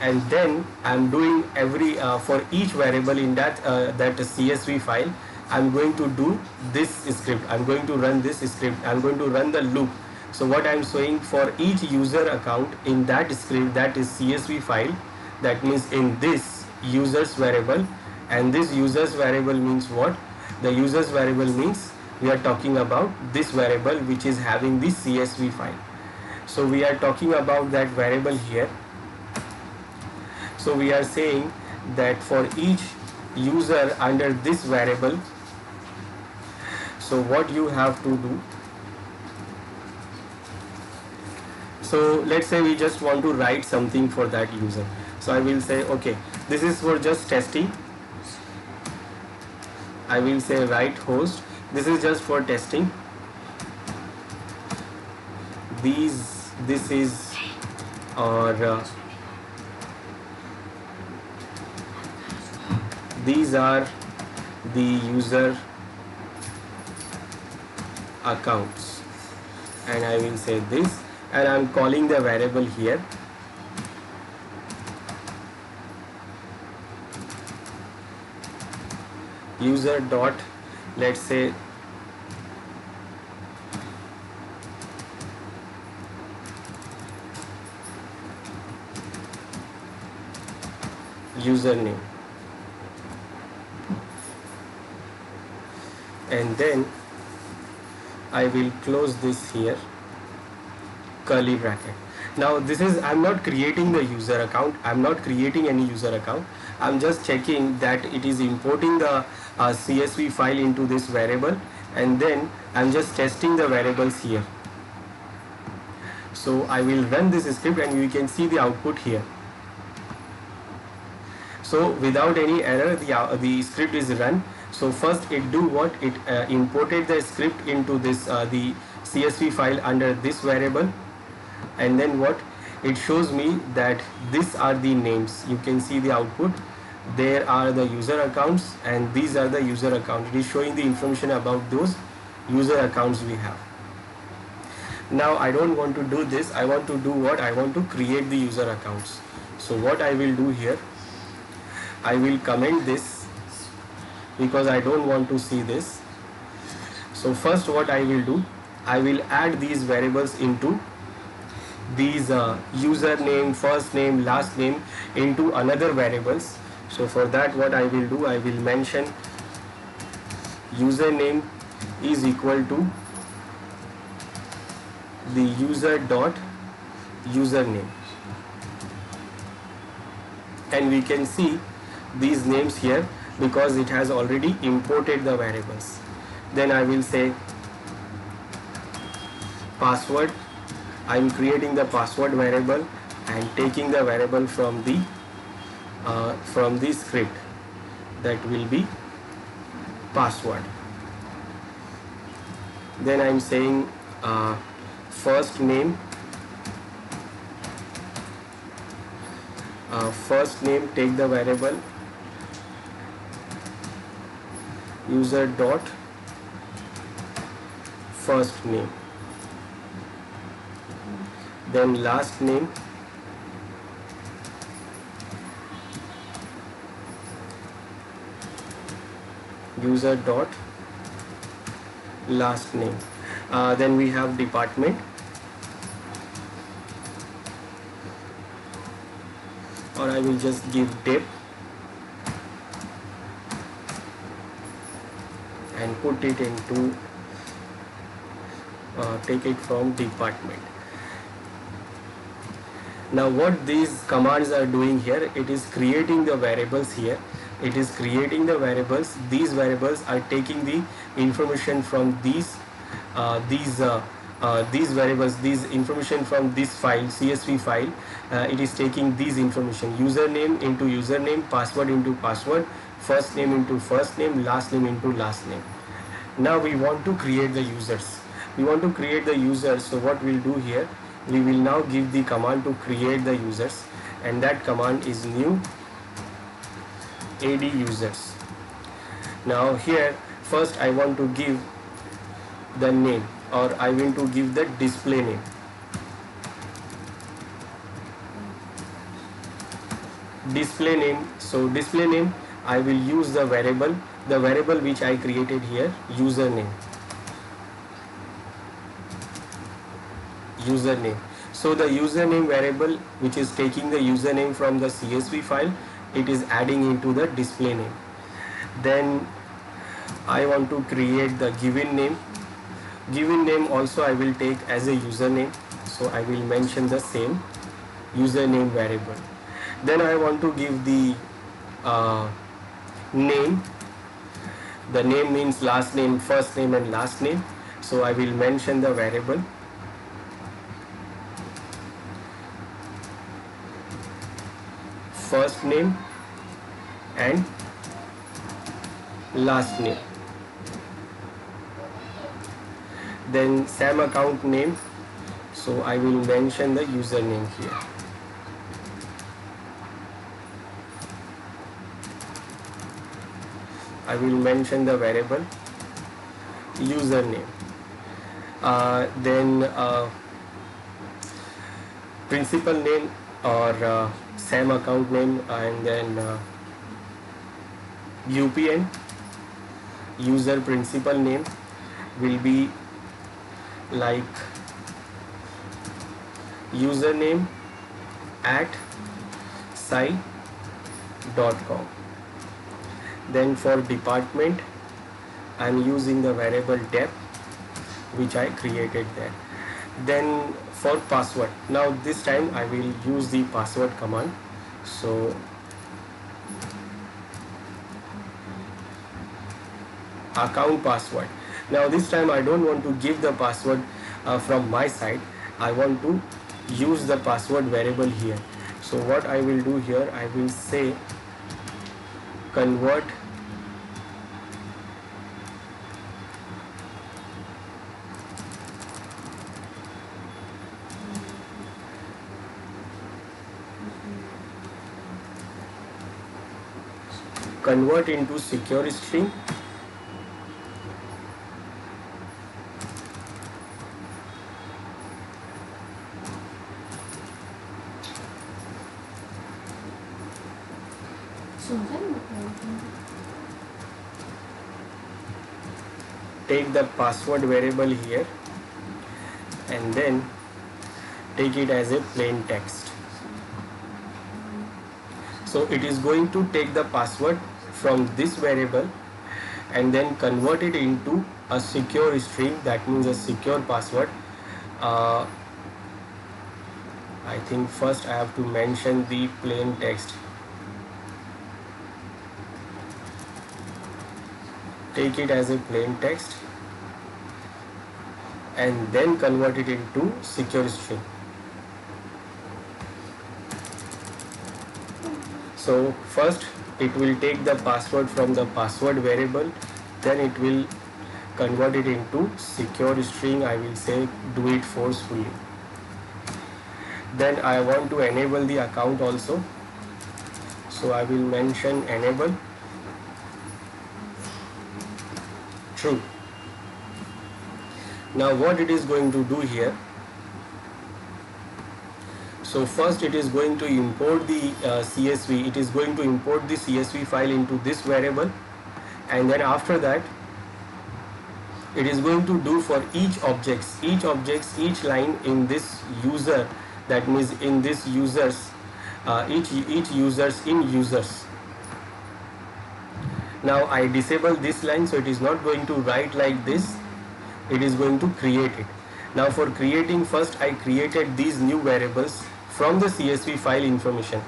and then I am doing every for each variable in that CSV file, I am going to do this script, I am going to run this script, I am going to run the loop. So what I am saying, for each user account in that script, that is CSV file, that means in this users variable, and this users variable means what? The users variable means we are talking about this variable which is having this CSV file. So we are talking about that variable here. So we are saying that for each user under this variable, so what you have to do, so let's say we just want to write something for that user. So I will say, okay, this is for just testing. I will say write host. This is just for testing. This is or these are the user accounts, and I will say this, and I'm calling the variable here. User dot, let's say username, and then I will close this here, curly bracket. Now this is, I'm not creating the user account, I'm not creating any user account, I'm just checking that it is importing the CSV file into this variable, and then I'm just testing the variables here. So I will run this script and you can see the output here. So without any error the script is run. So first it do what, it imported the script into this the CSV file under this variable, and then what, it shows me that these are the names. You can see the output, there are the user accounts and these are the user accounts. It is showing the information about those user accounts we have. Now I don't want to do this, I want to do what, I want to create the user accounts. So what I will do here, I will comment this because I don't want to see this. So first what I will do, I will add these variables into these username, first name, last name into another variables. So for that what I will do, I will mention username is equal to the user dot username, and we can see these names here because it has already imported the variables. Then I will say password. I am creating the password variable and taking the variable from the script, that will be password. Then I am saying first name, take the variable user dot first name, then last name user dot last name. Then we have department, or I will just give dep and put it into take it from department. Now what these commands are doing here, it is creating the variables here, it is creating the variables. These variables are taking the information from these variables, these information from this file, CSV file. It is taking these information, username into username, password into password, first name into first name, last name into last name. Now we want to create the users. So what we'll do here, we will now give the command to create the users, and that command is new add users. Now here first I want to give the name, or I want to give the display name. So display name, I will use the variable which I created here, username. So the username variable, which is taking the username from the CSV file, it is adding into the display name. Then I want to create the given name. Given name also I will take as a username, so I will mention the same username variable. Then I want to give the name. The name means last name, first name and last name, so I will mention the variable first name and last name. Then SAM account name, so I will mention the username here. I will mention the variable username. Then principal name or SAM account name, and then UPN, user principal name, will be like username at sai.com. Then for department, I am using the variable dep which I created there. Then for password, now this time I will use the password command. So account password. Now this time I don't want to give the password from my side. I want to use the password variable here. So what I will do here, I will say convert into secure string. Take the password variable here and then take it as a plain text. So it is going to take the password from this variable and then convert it into a secure string, that means a secure password. I think first I have to mention the plain text. Take it as a plain text and then convert it into secure string. So first it will take the password from the password variable, then it will convert it into secure string. I will say do it forcefully. Then I want to enable the account also, so I will mention enable true. Now what it is going to do here, so first it is going to import the CSV. It is going to import the CSV file into this variable, and then after that it is going to do for each line in this user, that means in this users, each users in users. Now I disable this line, so it is not going to write like this, it is going to create it. Now for creating, first I created these new variables from the CSV file information.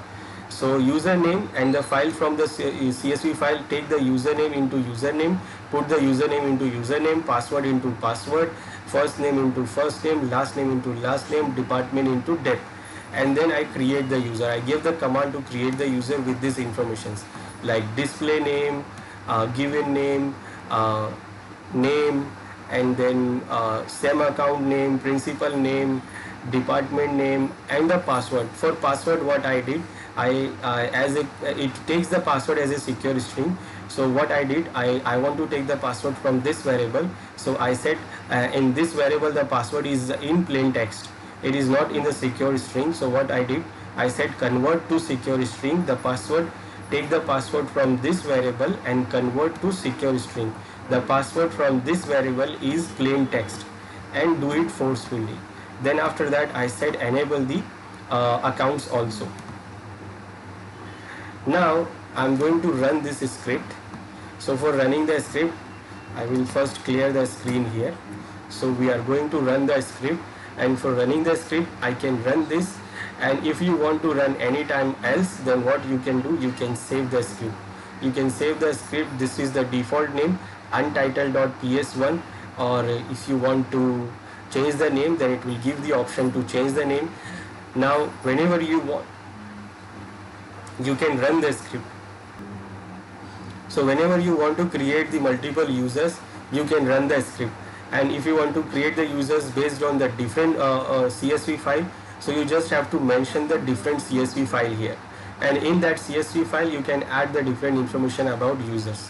So username and the file from the CSV file, take the username into username, put the username into username, password into password, first name into first name, last name into last name, department into dep, and then I create the user. I give the command to create the user with these informations like display name, given name, name, and then SAM account name, principal name, department name, and the password. For password, what I did, it takes the password as a secure string. So what I did, I want to take the password from this variable. So I said in this variable the password is in plain text. It is not in the secure string. So what I did, I said convert to secure string the password. Take the password from this variable and convert to secure string. The password from this variable is plain text, and do it forcefully. Then after that I said enable the accounts also. Now I am going to run this script. So for running the script, I will first clear the screen here. So we are going to run the script, and for running the script I can run this, and if you want to run anytime else, then what you can do, you can save the script. You can save the script. This is the default name, untitled.ps1, or if you want to change the name, then it will give the option to change the name. Now whenever you want, you can run the script. So whenever you want to create the multiple users, you can run the script. And if you want to create the users based on the different CSV file, so you just have to mention the different CSV file here, and in that CSV file you can add the different information about users.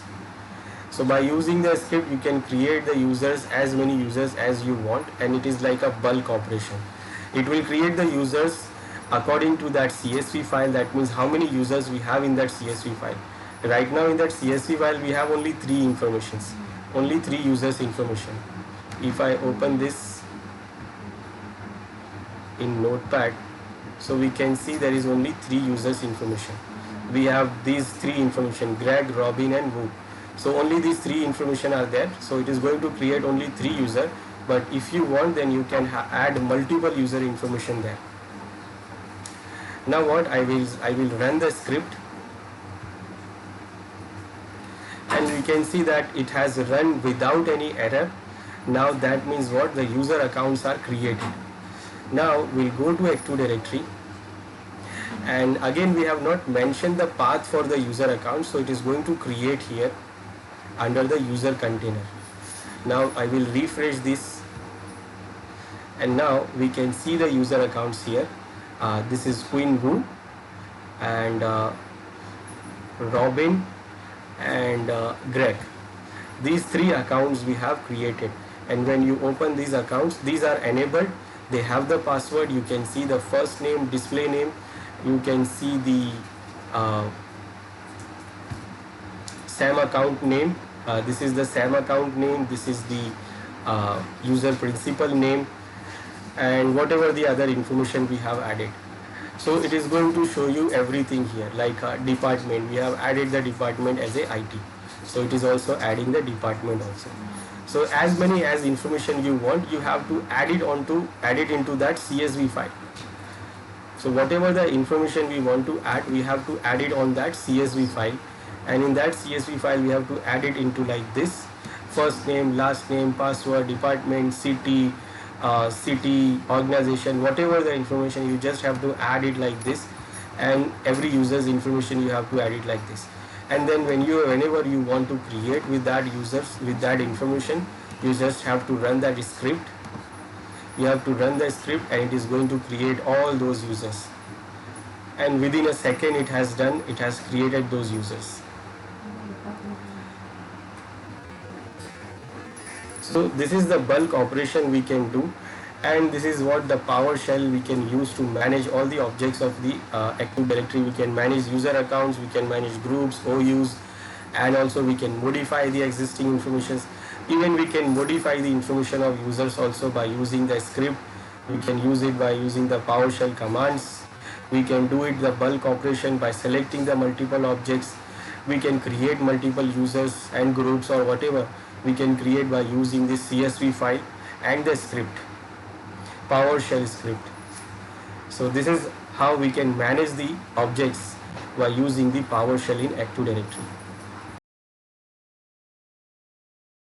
So by using the script, you can create the users, as many users as you want, and it is like a bulk operation. It will create the users according to that CSV file. That means how many users we have in that CSV file. Right now in that CSV file we have only 3 informations, only 3 users information. If I open this in Notepad, so we can see there is only 3 users information. We have these 3 information, Greg, Robin and Wu. So only these 3 information are there. So it is going to create only 3 user, but if you want, then you can add multiple user information there. Now what I will run the script, and we can see that it has run without any error. Now that means what, the user accounts are created. Now we'll go to Active Directory, and again we have not mentioned the path for the user account, so it is going to create here under the user container. Now I will refresh this, and now we can see the user accounts here. This is Queen Wu and Robin and Greg. These 3 accounts we have created, and when you open these accounts, these are enabled. They have the password. You can see the first name, display name. You can see the SAM account name. This is the SAM account name. This is the user principal name, and whatever the other information we have added. So it is going to show you everything here, like department. We have added the department as a IT. So it is also adding the department also. So as many as information you want, you have to add it into that CSV file. So whatever the information we want to add, we have to add it on that CSV file, and in that CSV file we have to add it into like this: first name, last name, password, department, city, organization, whatever the information, you just have to add it like this, and every user's information you have to add it like this. And then whenever you want to create with that users, with that information, you just have to run that script. You have to run the script, and it is going to create all those users, and within a second it has created those users. So this is the bulk operation we can do, and this is what the PowerShell we can use to manage all the objects of the Active Directory. We can manage user accounts, we can manage groups, OUs, and also we can modify the existing information. Even we can modify the information of users also by using the script. We can use it by using the PowerShell commands. We can do it the bulk operation by selecting the multiple objects. We can create multiple users and groups or whatever we can create by using this CSV file and the script, PowerShell script. So this is how we can manage the objects by using the PowerShell in Active Directory.